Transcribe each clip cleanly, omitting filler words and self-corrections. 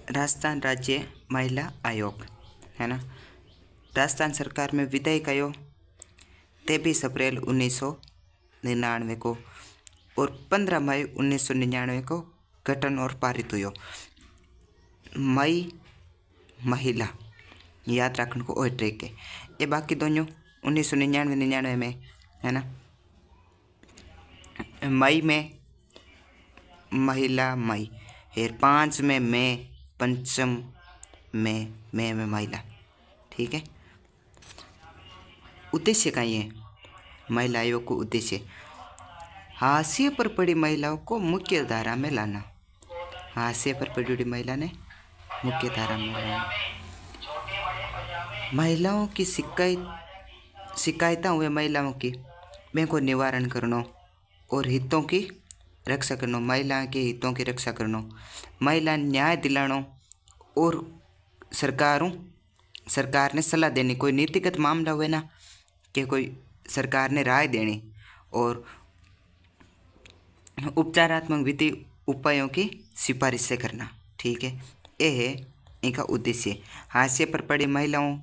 राजस्थान राज्य महिला आयोग है ना। राजस्थान सरकार में विधेयक आयो 23 अप्रैल 1999 को और 15 मई 1999 को गठन और पारित हुयो। मई महिला याद रखने को और ट्रिक है ये। बाकी दोनों 1999 में है ना। मई में महिला मई फिर 5 में मैं पंचम में महिला। ठीक है। उद्देश्य का ये महिला आयोग को उद्देश्य हाशिए पर पड़ी महिलाओं को मुख्य धारा में लाना। हाशिए पर पड़ी महिला ने मुख्य धारा में लाना। महिलाओं की शिकायतें हुए महिलाओं की को निवारण करना और हितों की रक्षा करना। महिला के हितों की रक्षा करना, महिला न्याय दिलाना और सरकार ने सलाह देनी। कोई नीतिगत मामला हुए ना कि कोई सरकार ने राय देनी और उपचारात्मक विधि उपायों की सिफारिश से करना। ठीक है। ये है इनका उद्देश्य। हाशिए पर पड़ी महिलाओं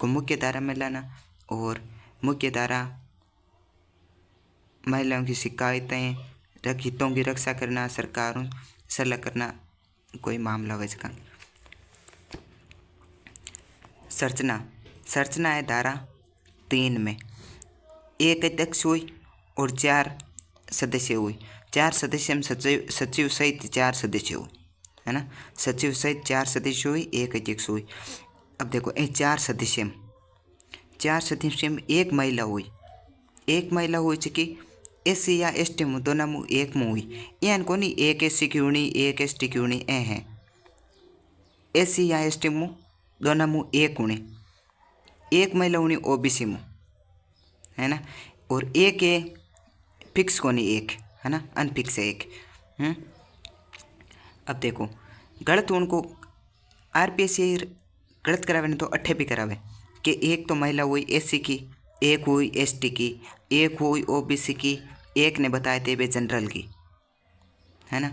को मुख्य धारा में लाना और मुख्य धारा महिलाओं की शिकायतें हितों की रक्षा करना, सरकारों सलाह करना कोई मामला हो इसका। संरचना है धारा 3 में एक अध्यक्ष हुई और 4 सदस्य हुई। 4 सदस्य में सचिव सहित 4 सदस्य हुई है ना। सचिव सहित 4 सदस्य हुई, एक अध्यक्ष हुई। अब देखो ये 4 सदस्य में एक महिला हुई। एक महिला हुई कि एससी या एसटी में दोनों में एक में हुई। यानी को नहीं एक एससी की होनी एक एसटी की होनी ए है। एससी या एसटी में दोनों में एक होनी, एक महिला होनी ओबीसी में है ना। और एक है फिक्स को नहीं एक है ना, अनफिक्स है एक। अब देखो गलत उनको आरपीएससी गलत करावे नहीं तो अट्ठे भी करावे कि एक तो महिला हुई एससी की, एक हुई एसटी की, एक हुई ओबीसी की, एक ने बताए थे वे जनरल की है ना।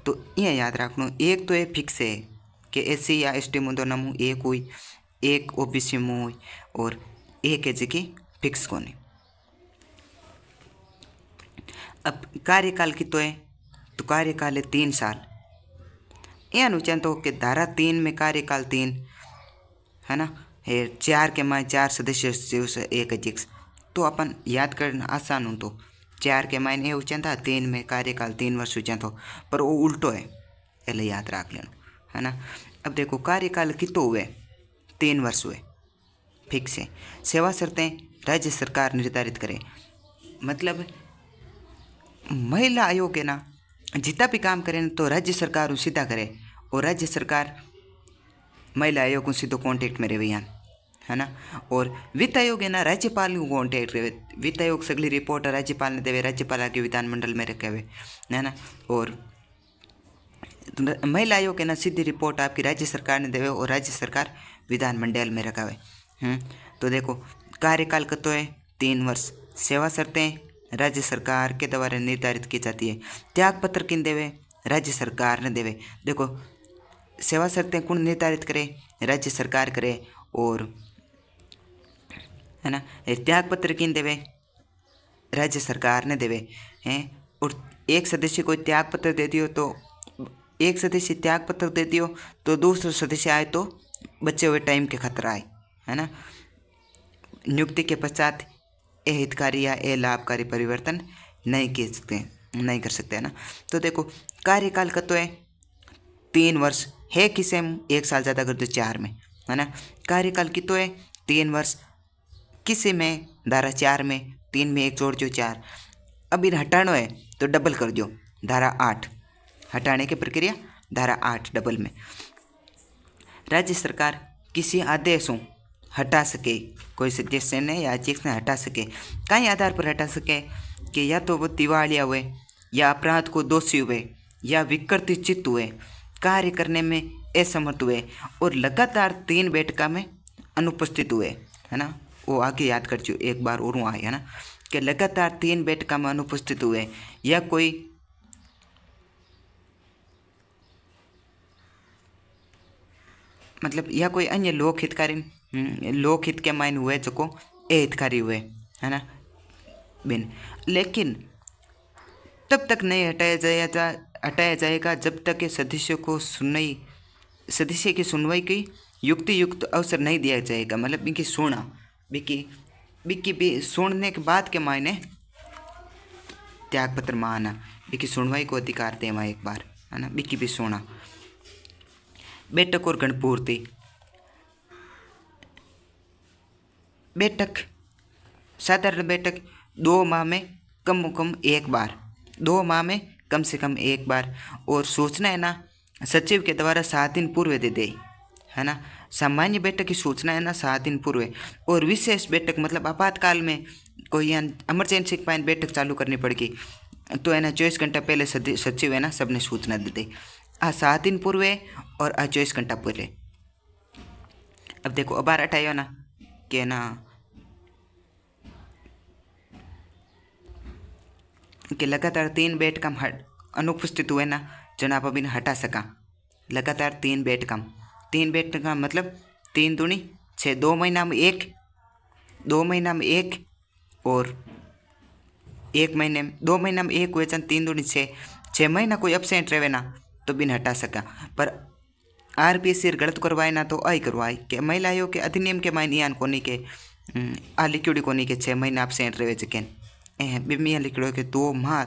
तो ये याद रखना एक तो ये फिक्स है कि एससी या एसटी में दोनों में एक हुई, एक ओबीसी में हुई और एक है जी फिक्स को नहीं। अब कार्यकाल की तो कार्यकाल है 3 साल। यह अनुच्छेद तो कि धारा 3 में कार्यकाल 3 है ना। 4 के माय 4 सदस्य से एक अध्यक्ष। तो अपन याद करना आसान हो तो 4 के मायने उच्चन था, 3 में कार्यकाल 3 वर्ष उच्चन था, पर वो उल्टो है पहले याद रख लेना है ना। अब देखो कार्यकाल कितो हुए 3 वर्ष हुए फिक्स है। सेवा शर्तें राज्य सरकार निर्धारित करे। मतलब महिला आयोग है ना जितना भी काम करें तो राज्य सरकार सीधा करे और राज्य सरकार महिला आयोग को सीधो कॉन्टेक्ट में रहे यहाँ है ना। और वित्त आयोग है ना राज्यपाल को कॉन्टेक्ट रहे। वित्त आयोग सगली रिपोर्ट राज्यपाल ने देवे, राज्यपाल आगे विधानमंडल में रखे हुए है ना। और महिला आयोग है ना सीधी रिपोर्ट आपकी राज्य सरकार ने देवे और राज्य सरकार विधानमंडल में रखा हुए। तो देखो कार्यकाल का तो है 3 वर्ष। सेवा शर्तें राज्य सरकार के द्वारा निर्धारित की जाती है। त्याग पत्र किन देवे, राज्य सरकार ने देवे। देखो सेवा शर्तें कौन निर्धारित करे, राज्य सरकार करे और है ना। त्याग पत्र किन देवे, राज्य सरकार ने देवे हैं। और एक सदस्य को त्याग पत्र दे दियो तो एक सदस्य त्याग पत्र दे दियो तो दूसरा सदस्य आए तो बचे हुए टाइम के खतरा आए है ना। नियुक्ति के पश्चात ए हितकारी या ए लाभकारी परिवर्तन नहीं कर सकते है ना। तो देखो कार्यकाल का तो है 3 वर्ष है, किसे 1 साल ज़्यादा कर दो 4 में है ना। कार्यकाल की तो है 3 वर्ष, किसी में धारा 4 में 3 में 1 जोड़ दो 4। अब इन हटाना है तो डबल कर दो धारा 8। हटाने की प्रक्रिया धारा 8 डबल में। राज्य सरकार किसी आदेशों हटा सके, कोई सदस्य ने या अध्यक्ष ने हटा सके कई आधार पर हटा सके कि या तो वो दिवालिया हुए या अपराध को दोषी हुए या विकृति चित्त हुए, कार्य करने में असमर्थ हुए और लगातार 3 बैठका में अनुपस्थित हुए है ना। वो आगे याद कर चुके एक बार और वहाँ है ना कि लगातार 3 बैठका में अनुपस्थित हुए या कोई मतलब या कोई अन्य लोक हितकारी लोक हित के मायने हुए जो को ए हितकारी हुए, है ना बिन। लेकिन तब तक नहीं हटाया जाएगा जब तक के सदस्य की सुनवाई की युक्त अवसर नहीं दिया जाएगा। मतलब इनकी सुना बिकी भी सुनने के बाद के मायने त्यागपत्र माना, बिकी सुनवाई को अधिकार दे वहाँ एक बार, है ना बिकी भी सुना। बैठक और गणपूर्ति। बैठक साधारण बैठक 2 माह में कम से कम एक बार, 2 माह में कम से कम एक बार। और सूचना है ना सचिव के द्वारा 7 दिन पूर्व दे, है ना। सामान्य बैठक की सूचना है ना 7 दिन पूर्व। और विशेष बैठक मतलब आपातकाल में कोई इमरजेंसी के पास बैठक चालू करनी पड़ेगी तो है ना 24 घंटा पहले सचिव है ना सबने सूचना दे 7 दिन पूर्व और 24 घंटा पहले। अब देखो अबार हटाइयो ना कि ना कि लगातार 3 बैठक अनुपस्थित हुए ना जो आप अभी हटा सका। लगातार 3 बैठक मतलब 3 दूनी 6, 2 महीना में 1 और 1 महीने में 2 महीना में 1 हुए 3 दूनी 6 महीना कोई एब्सेंट रहे ना तो बिन हटा सका। पर RPSC गलत करवाए ना तो आई करवाए कि महिला आयोग के अधिनियम के मायने यान कोनी के आ लिखियोड़ी कोनी के 6 महीना एब्सेंट रहे जकेन बिमिया लिखियो के 2 माह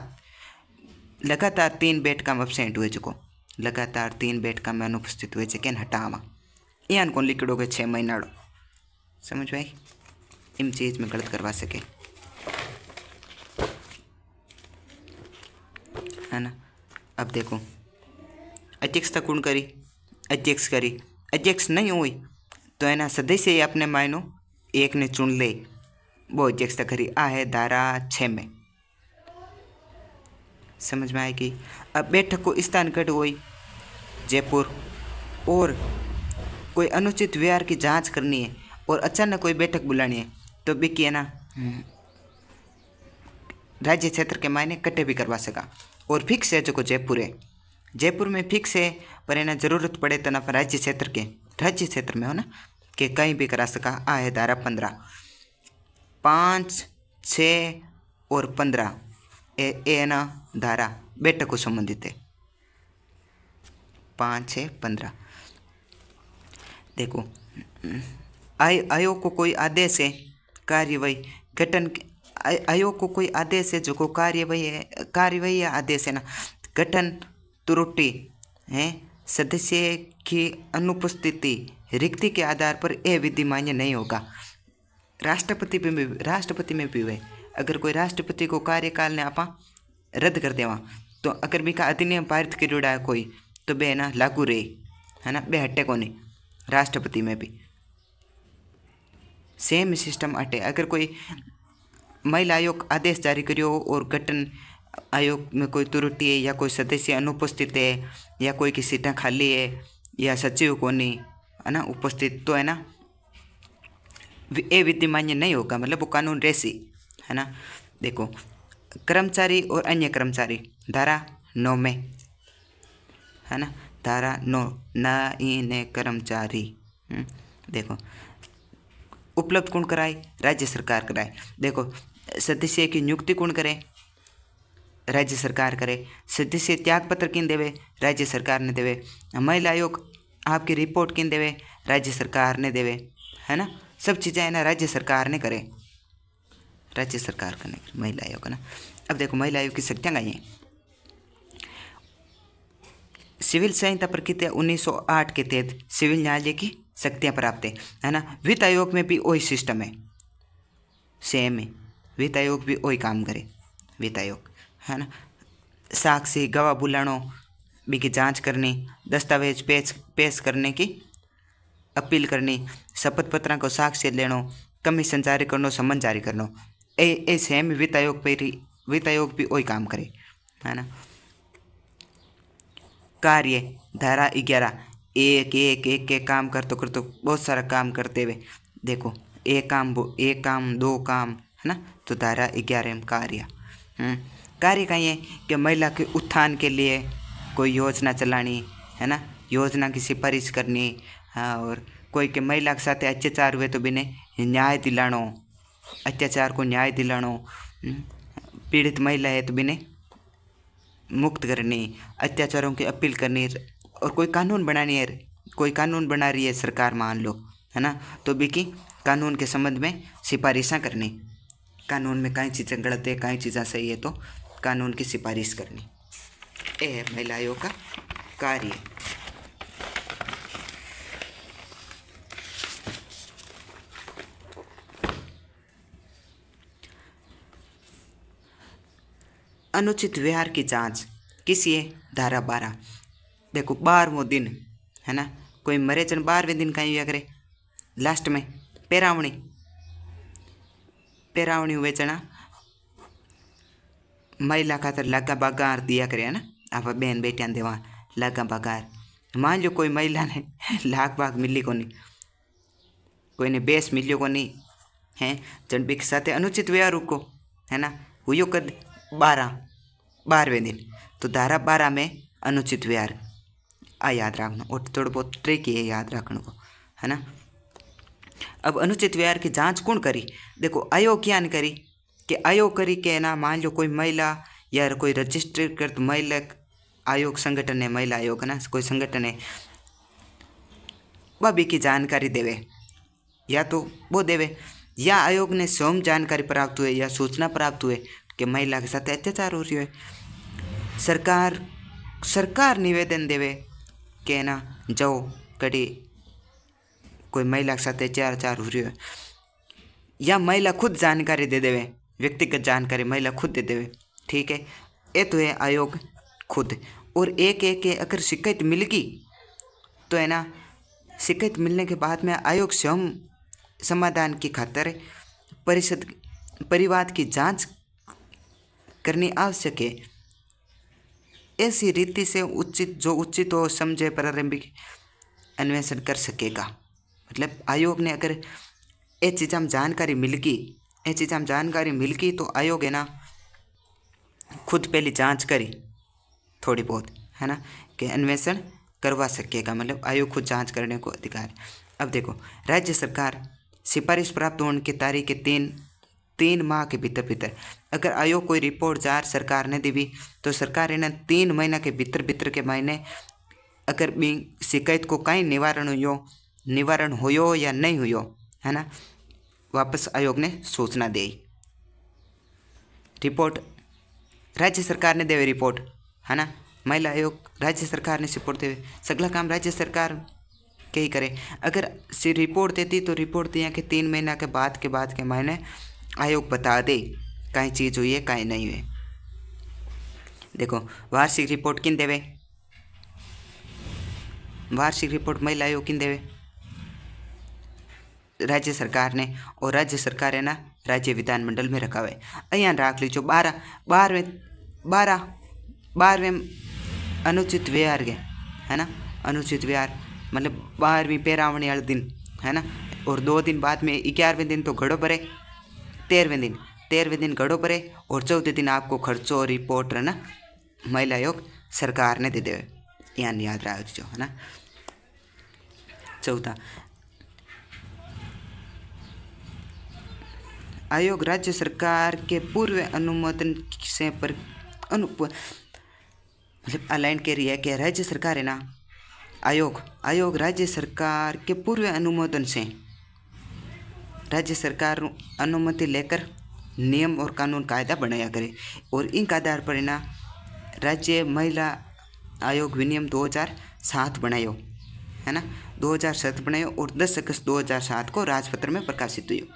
लगातार 3 बैठक में एब्सेंट हुए जको, लगातार 3 बैठक में अनुपस्थित हुए जकेन हटावा यान कौन लिखियो के 6 महीना। समझ भाई इन चीज़ में गलत करवा सके, है ना। अब देखो अध्यक्षता कौन करी, अध्यक्ष नहीं हुई तो है ना सदस्य ही अपने मायनो एक ने चुन ले वो अध्यक्षता करी। आ है धारा 6 में। समझ में आएगी। अब बैठक को स्थानगढ़ हुई जयपुर और कोई अनुचित व्यवहार की जांच करनी है और अचानक कोई बैठक बुलानी है तो भी है ना राज्य क्षेत्र के मायने कटे भी करवा सका। और फिक्स है जो जयपुर में फिक्स है पर है ना जरूरत पड़े तो ना राज्य क्षेत्र में हो ना कि कहीं भी करा सका। आ है धारा 15, 5, 6 और 15 ए ना धारा बैठक को संबंधित है 5, 6, 15। देखो आयोग को कोई आदेश है कार्यवाही गठन आयोग को कोई आदेश है जो को कार्यवाही या आदेश है ना गठन त्रुटि है सदस्य की अनुपस्थिति रिक्ति के आधार पर यह विधि मान्य नहीं होगा। राष्ट्रपति में भी हुए अगर कोई राष्ट्रपति को कार्यकाल ने आपा रद्द कर देवा तो अगर भी का अधिनियम पारित करियोड़ा है कोई तो बे ना लागू रहे, है ना बे हटे को नहीं। राष्ट्रपति में भी सेम सिस्टम हटे। अगर कोई महिला आयोग आदेश जारी करियो और गठन आयोग में कोई त्रुटि है या कोई सदस्य अनुपस्थित है या कोई की सीटें खाली है या सचिव को नहीं है ना उपस्थित तो है ना ये विधि मान्य नहीं होगा। मतलब वो कानून रेसी, है ना। देखो कर्मचारी और अन्य कर्मचारी धारा 9 में, है ना धारा 9 न इन कर्मचारी देखो उपलब्ध कौन कराए, राज्य सरकार कराए। देखो सदस्य की नियुक्ति कौन करे, राज्य सरकार करे। सदस्य त्याग पत्र किन देवे, राज्य सरकार ने देवे। महिला आयोग आपकी रिपोर्ट किन देवे, राज्य सरकार ने देवे, है ना। सब चीज़ें है ना राज्य सरकार ने करे, राज्य सरकार करने महिला आयोग, है ना। अब देखो महिला आयोग की शक्तियाँ क्या हैं। सिविल संहिता प्रक्रिया 1908 के तहत सिविल न्यायालय की शक्तियाँ प्राप्त है ना। वित्त आयोग में भी वही सिस्टम है, सेम है। वित्त आयोग भी वही काम करे, वित्त आयोग, है ना। साक्षी गवाह बुलानो भी की जांच करनी, दस्तावेज पेश करने की अपील करनी, शपथ पत्र को साक्ष्य लेनो, कमीशन जारी करनो, समन जारी करनो, ए सेम वित्त आयोग भी वही काम करे, है ना। कार्य धारा 11 एक काम करते बहुत सारा काम करते हुए देखो एक काम 2 काम, है ना। तो धारा 11 में कार्य का ये कि महिला के उत्थान के लिए कोई योजना चलानी, है ना, योजना की सिफारिश करनी, हाँ, और कोई के महिला के साथ अत्याचार हुए तो बिने न्याय दिलानो, अत्याचार को न्याय दिलानो, पीड़ित महिला है तो बिने मुक्त करनी, अत्याचारों की अपील करनी, और कोई कानून बनानी है, कोई कानून बना रही है सरकार मान लो, है ना, तो भी कि कानून के संबंध में सिफारिशें करनी, कानून में कई चीज़ें गलत है कई चीज़ें सही है तो कानून की सिफारिश करनी, ये है महिला आयोग का कार्य। अनुचित व्यवहार की जांच किसी है धारा 12। देखो 12वां दिन है ना, कोई मरे जन 12वें दिन कहीं हुआ करे, लास्ट में पेरावणी हुए जना महिला खातर लागा बागार दिया करे, है ना, आप बहन बेटिया देवा लागा बागार। मान लो कोई महिला ने लाख बाग मिली को नहीं, कोई ने बेस मिलियो को नहीं है, जन भी के साथ अनुचित व्यवहार को, है ना, हुई कद 12वें दिन, तो धारा 12 में अनुचित व्यवहार आ याद रखना, और थोड़ा बहुत ट्रिकी है याद रखने को, है ना। अब अनुचित व्यवहार की जांच कौन करी? देखो आयोग क्या करी कि आयोग करी के ना, मान लो कोई महिला या कोई रजिस्टर कर महिला आयोग संगठन है, महिला आयोग है ना, कोई संगठन है, वह भी की जानकारी देवे, या तो वो देवे या आयोग ने स्वयं जानकारी प्राप्त हुए या सूचना प्राप्त हुए कि महिला के साथ अत्याचार हो रही है, सरकार निवेदन देवे कि ना जाओ कड़ी कोई महिला के साथ अत्याचार हो रही है, या महिला खुद जानकारी दे देवे, व्यक्तिगत जानकारी महिला खुद दे देवे, ठीक है, ये तो है आयोग खुद। और एक अगर शिकायत मिल गई तो है ना, शिकायत मिलने के बाद में आयोग स्वयं समाधान की खातिर परिवाद की जांच करनी आवश्यक है। ऐसी रीति से उचित हो समझे प्रारंभिक अन्वेषण कर सकेगा। मतलब आयोग ने अगर ये चीज़ हम जानकारी मिल गई तो आयोग है ना खुद पहले जांच करी थोड़ी बहुत, है ना, कि अन्वेषण करवा सकेगा, मतलब आयोग खुद जांच करने को अधिकार। अब देखो राज्य सरकार सिफारिश प्राप्त होने की तारीख के तीन माह के भीतर अगर आयोग कोई रिपोर्ट जार सरकार ने दी तो सरकार ने 3 महीना के भीतर के महीने अगर भी शिकायत को कहीं निवारण हुयो या नहीं हुयो, है ना, वापस आयोग ने सूचना दी। रिपोर्ट राज्य सरकार ने देवे रिपोर्ट, है ना, महिला आयोग राज्य सरकार ने रिपोर्ट देवे, सगला काम राज्य सरकार के ही करे। अगर से रिपोर्ट देती तो रिपोर्ट दिया कि 3 महीना के बाद के महीने आयोग बता दे कहीं चीज़ हुई है कहीं नहीं हुई। देखो वार्षिक रिपोर्ट किन देवे, वार्षिक रिपोर्ट महिला आयोग किन देवे, राज्य सरकार ने, और राज्य सरकार है ना राज्य विधानमंडल में रखा हुआ है। अँ राख लीजिए 12वें अनुचित व्यवहार के, है ना, अनुचित व्यवहार मतलब 12वीं पेरावणी वाले दिन, है ना, और 2 दिन बाद में 11वें दिन तो घड़ो भरे, 13वें दिन घड़ो भरे, और 14 दिन आपको खर्चो और रिपोर्ट, है ना, महिला आयोग सरकार ने दे देवे, याद रखो, है ना। चौथा, आयोग राज्य सरकार के पूर्व अनुमोदन से मतलब अलाइन कह रही है कि राज्य सरकार है ना, आयोग राज्य सरकार के पूर्व अनुमोदन से राज्य सरकार अनुमति लेकर नियम और कानून कायदा बनाया करे, और इन के आधार पर ना राज्य महिला आयोग विनियम 2007 बनायो, है ना, 2007 बनायो, और 10 अगस्त 2007 को राजपत्र में प्रकाशित हुई।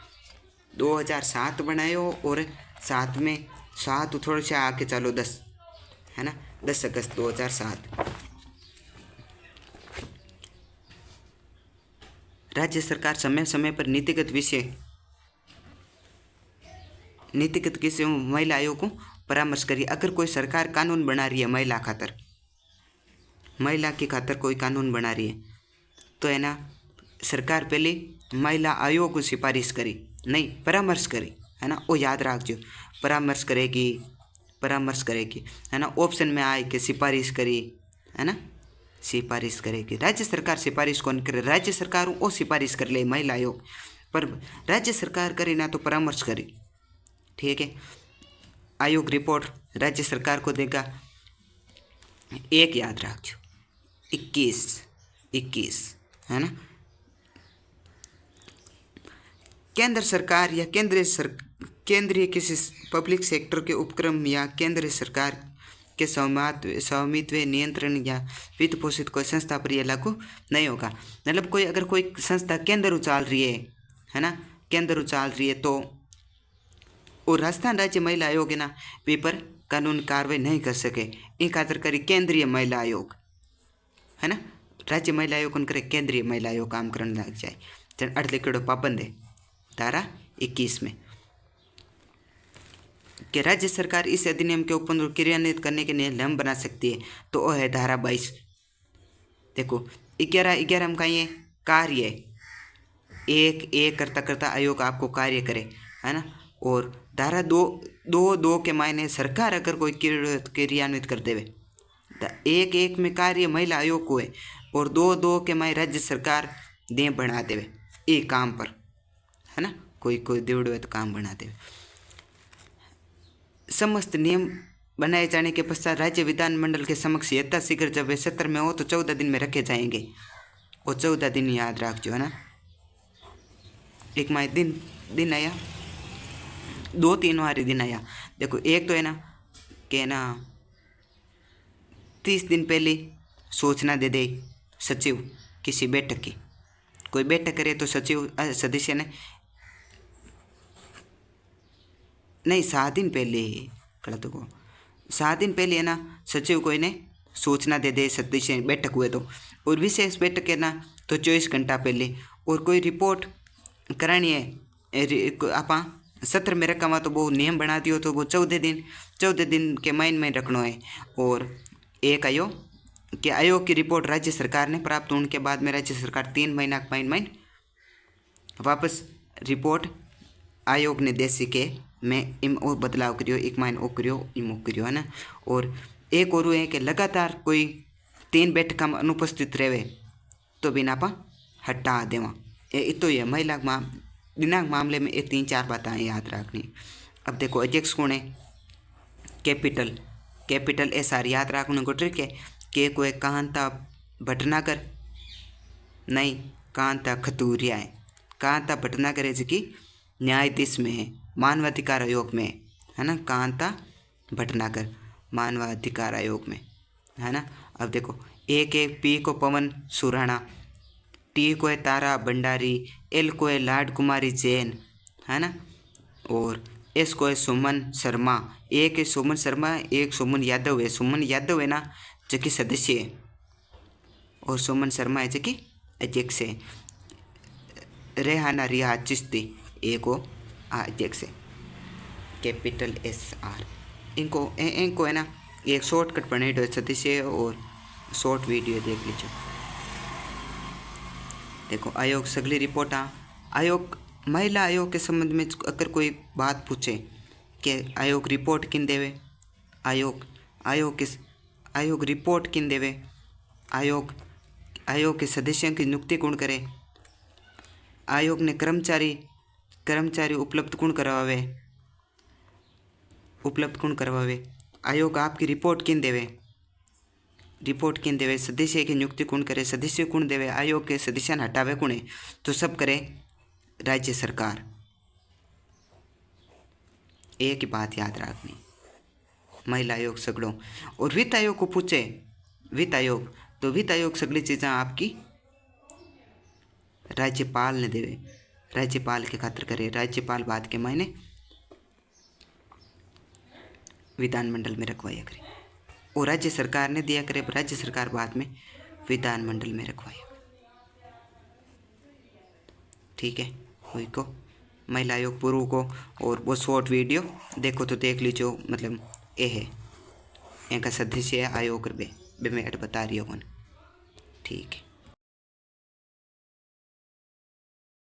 2007 बनायो और साथ में 7 थोड़े से आके चलो 10, है ना, 10 अगस्त 2007। राज्य सरकार समय समय पर नीतिगत विषयों में महिला आयोग को परामर्श करिए। अगर कोई सरकार कानून बना रही है महिला की खातर कोई कानून बना रही है तो है ना, सरकार पहले महिला आयोग को सिफारिश करी, नहीं परामर्श करी, है ना, वो याद रखियो, परामर्श करेगी, है ना, ऑप्शन में आए कि सिफारिश करी, है ना, सिफारिश करेगी। राज्य सरकार सिफारिश कौन करे? राज्य सरकार वो सिफारिश कर ले महिला आयोग, पर राज्य सरकार करे ना तो परामर्श करे। ठीक है, आयोग रिपोर्ट राज्य सरकार को देगा। एक याद रखो, 21 है ना। केंद्र सरकार या केंद्रीय किसी पब्लिक सेक्टर के उपक्रम या केंद्र सरकार के स्वामित्व नियंत्रण या वित्त पोषित कोई संस्था पर यह लागू नहीं होगा। मतलब कोई अगर कोई संस्था केंद्र उचाल रही है ना, केंद्र उचाल रही है तो और राजस्थान राज्य महिला आयोग है ना, वे पर कानून कार्रवाई नहीं कर सके। इन खातर करी केंद्रीय महिला आयोग है ना। राज्य महिला आयोग कौन करे? केंद्रीय महिला आयोग काम करने लग जाए। जन अर्थ लिखिड़ो पाबंद है धारा 21 में कि राज्य सरकार इस अधिनियम के ऊपर क्रियान्वित करने के लिए नियम बना सकती है, तो वो है धारा 22। देखो 11 में कहीं कार्य एक करता आयोग आपको कार्य करे है ना। और धारा 2 के मायने सरकार अगर कोई क्रियान्वित कर देवे, 1 में कार्य महिला आयोग को है और 2 के मायने राज्य सरकार दे बना देवे एक काम पर है ना। कोई देवड़े तो काम बना देवे। समस्त नियम बनाए जाने के पश्चात राज्य विधानमंडल के समक्ष यथाशीघ्र जब वे सत्र में हो तो 14 दिन में रखे जाएंगे। और 14 दिन याद रखो है ना। एक माह दिन आया, 2-3 वारी दिन आया। देखो एक तो है ना कि ना 30 दिन पहले सूचना दे दे सचिव किसी बैठक की, कोई बैठक करे तो सचिव सदस्य ने नहीं 7 दिन पहले गलत को 7 दिन पहले है ना सचिव को इन्हें सूचना दे सदस्य बैठक हुए तो। और विशेष बैठक है ना तो 24 घंटा पहले। और कोई रिपोर्ट करानी है आपा सत्र में रखा हुआ तो वो नियम बना दियो तो वो 14 दिन के में रखना है। और एक आयोग की रिपोर्ट राज्य सरकार ने प्राप्त होने के बाद में राज्य सरकार 3 महीना के वापस रिपोर्ट आयोग ने दे सके में इम और बदलाव करियो, एक माइन ओ करियो है ना। और एक और है कि लगातार कोई 3 बैठक में अनुपस्थित रहे तो बिना पा हटा देवा। ये तो ये महिला दिनांक मामले में ये 3-4 बातें याद रखनी। अब देखो अध्यक्ष कौन है? कैपिटल SR याद रखने को ट्रिक है कि कोई कांता भटनागर नहीं, कांता खतूरिया है। कांता भटनागर है जो कि न्यायाधीश में है, मानवाधिकार आयोग में है ना। कांता भटनागर मानवाधिकार आयोग में है ना। अब देखो एक P को पवन सुराणा, T को है तारा भंडारी, L को है लाड कुमारी जैन है ना। और S को है सुमन शर्मा। एक है सुमन शर्मा, एक सुमन यादव है। सुमन यादव है ना जो कि सदस्य है और सुमन शर्मा है जो कि अध्यक्ष है। रेहाना रिया चिश्ती एक अध्यक्ष है। कैपिटल SR इनको है ना एक शॉर्टकट पढ़ने दो सदस्य और शॉर्ट वीडियो देख लीजिए। देखो आयोग सगली रिपोर्ट आयोग महिला आयोग के संबंध में अगर कोई बात पूछे कि आयोग रिपोर्ट किन देवे, आयोग रिपोर्ट किन देवे, आयोग के सदस्यों की नियुक्ति कौन करे, आयोग ने कर्मचारी उपलब्ध कौन करवावे, आयोग आपकी रिपोर्ट किन देवे, सदस्य की नियुक्ति कौन करे, सदस्य कौन देवे, आयोग के सदस्य हटावे कौन है, तो सब करे राज्य सरकार। एक ही बात याद रखनी, महिला आयोग सगड़ों। और वित्त आयोग को पूछे वित्त आयोग सगली चीज़ें आपकी राज्यपाल ने देवे, राज्यपाल के खातिर करे। राज्यपाल बाद के मायने विधानमंडल में रखवाया करे और राज्य सरकार ने दिया करे, राज्य सरकार बाद में विधानमंडल में रखवाया। ठीक है, वही को महिला आयोग पूर्व को। और वो शॉर्ट वीडियो देखो तो देख लीजिए, मतलब ये है इनका सदस्य है आयोग बे मैं बता रही हूँ। ठीक है।